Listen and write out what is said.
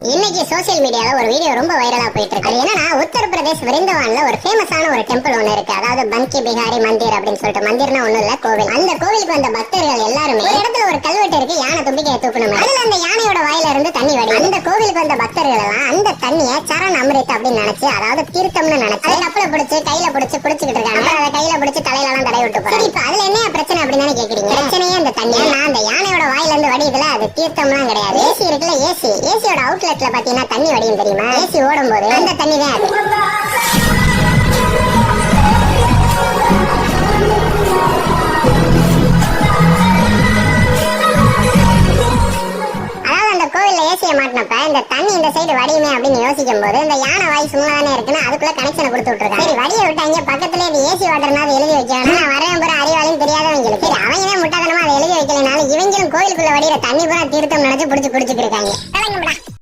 இன்னைக்கு சோசியல் மீடியால ஒரு வீடியோ ரொம்ப வைரலா போயிட்டு இருக்கு. அது என்னன்னா, உத்தரப்பிரதேஷ் விருந்தவான்ல ஒரு ஃபேமஸான ஒரு டெம்பிள் ஒன்னு இருக்கு. அதாவது பன்கி பிஹாரி மந்திர் அப்படின்னு சொல்லிட்டு. மந்திர்னா ஒண்ணும் இல்ல, கோவில். அந்த கோவிலுக்கு வந்த பக்தர்கள் எல்லாருமே ஒரு இடத்துல ஒரு கல்வெட்டு இருக்கு, யானை தும்பிக்கையை தூக்கணும். அதுல அந்த யானையோட வாயில இருந்து தண்ணி வடி. அந்த கோவிலுக்கு வந்த பக்தர்கள் எல்லாம் அந்த தண்ணிய சரண் அமிர்த் அப்படின்னு நினைச்சு, அதாவது தீர்த்தம்னு நினைச்சு கப்பல பிடிச்சு கையில பிடிச்சிட்டு இருக்காங்க. அதை கையில பிடிச்சு தலையில எல்லாம் தடவி விட்டு போறாங்க. இப்ப அதுல என்ன பிரச்சனை அப்படின்னு கேக்குறீங்க? பிரச்சனையே அந்த தண்ணி. அந்த யானையோட வாயில இருந்து வடியுதுல, அது தீர்த்தம்லாம் கிடையாது. ஏசி இருக்குல்ல, ஏசியோட அவுட்லெட்ல பாத்தீங்கன்னா தண்ணி வடியும் தெரியுமா? ஏசி ஓடும் போது அந்த தண்ணி தான் அது. கோவில்ல ஏசிய மாட்டினப்ப இந்த தண்ணி இந்த சைடு வடியுமே அப்படின்னு யோசிக்கும் போது இந்த யானை வாய் சும்மா தானே இருக்குன்னு அதுக்குள்ள கனெக்ஷனை கொடுத்து விட்டுருக்காங்க. சரி, வடிய விட்டாங்க, பக்கத்துல இது ஏசி வாட்டர்னாவது எழுதி வைக்கணும். நான் வரேன் பூரா அறிவாளின்னு தெரியாதவங்களுக்கு. சரி, அவங்க முட்டாதனமா அதை எழுதி வைக்கலனாலும் இவங்களும் கோயிலுக்குள்ள வடிகிற தண்ணி பூரா தீர்த்தம் நினைச்சு பிடிச்சிட்டு இருக்காங்க.